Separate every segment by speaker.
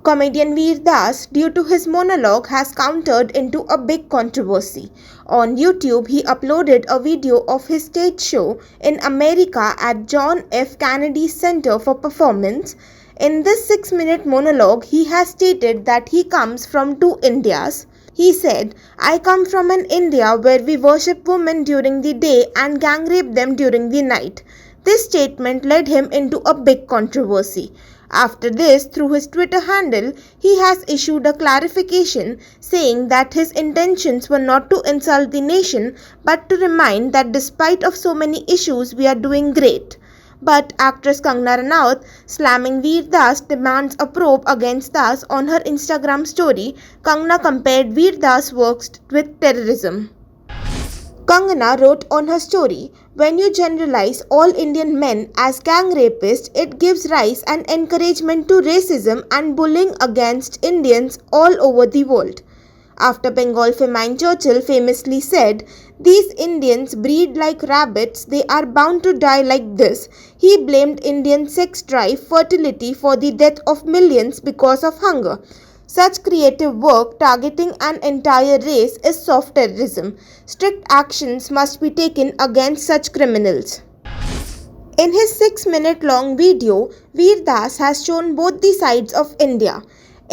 Speaker 1: Comedian Veer Das, due to his monologue, has countered into a big controversy. On YouTube, he uploaded a video of his stage show in America at John F. Kennedy Center for Performance. In this 6-minute monologue, he has stated that he comes from two Indias. He said, "I come from an India where we worship women during the day and gang rape them during the night." This statement led him into a big controversy. After this, through his Twitter handle, he has issued a clarification saying that his intentions were not to insult the nation but to remind that despite of so many issues, we are doing great. But actress Kangana Ranaut, slamming Veer Das, demands a probe against Das. On her Instagram story, Kangana compared Veer Das' works with terrorism. Kangana wrote on her story, "When you generalize all Indian men as gang rapists, it gives rise and encouragement to racism and bullying against Indians all over the world." After Bengal Femine Churchill famously said, "These Indians breed like rabbits, they are bound to die like this," he blamed Indian sex drive, fertility for the death of millions because of hunger. Such creative work targeting an entire race is soft terrorism. Strict actions must be taken against such criminals. In his 6-minute-long video, Veer Das has shown both the sides of India.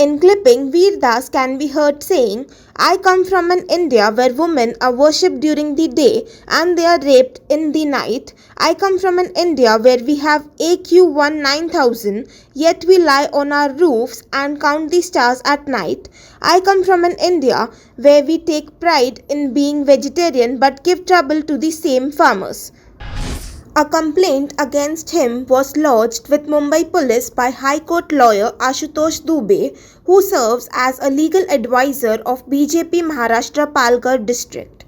Speaker 1: In clipping, Veer Das can be heard saying, "I come from an India where women are worshipped during the day and they are raped in the night. I come from an India where we have AQ1 9000, yet we lie on our roofs and count the stars at night. I come from an India where we take pride in being vegetarian but give trouble to the same farmers." A complaint against him was lodged with Mumbai police by High Court lawyer Ashutosh Dubey, who serves as a legal advisor of BJP Maharashtra Palghar district.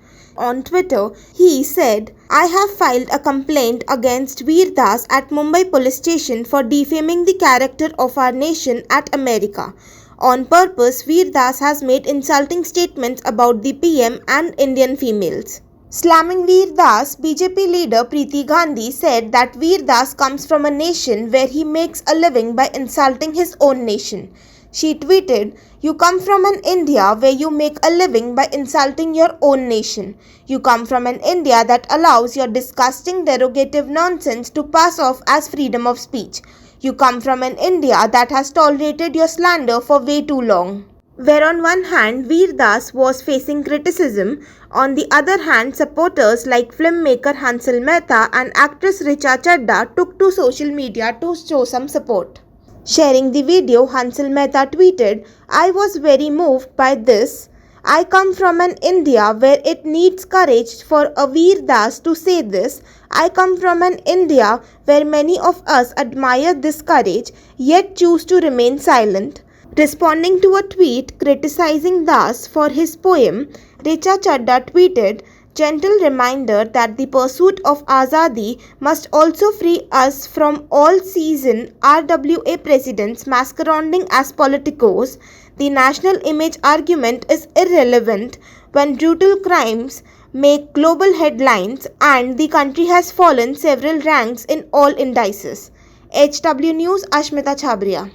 Speaker 1: On Twitter, he said, "I have filed a complaint against Veer Das at Mumbai police station for defaming the character of our nation at America. On purpose, Veer Das has made insulting statements about the PM and Indian females." Slamming Veer Das, BJP leader Preeti Gandhi said that Veer Das comes from a nation where he makes a living by insulting his own nation. She tweeted, "You come from an India where you make a living by insulting your own nation. You come from an India that allows your disgusting derogative nonsense to pass off as freedom of speech. You come from an India that has tolerated your slander for way too long." Where on one hand Veer Das was facing criticism, on the other hand supporters like filmmaker Hansal Mehta and actress Richa Chadda took to social media to show some support. Sharing the video, Hansal Mehta tweeted, "I was very moved by this. I come from an India where it needs courage for a Veer Das to say this. I come from an India where many of us admire this courage yet choose to remain silent." Responding to a tweet criticizing Das for his poem, Richa Chadda tweeted, "Gentle reminder that the pursuit of Azadi must also free us from all seasoned RWA presidents masquerading as politicos. The national image argument is irrelevant when brutal crimes make global headlines and the country has fallen several ranks in all indices." HW News, Ashmita Chhabria.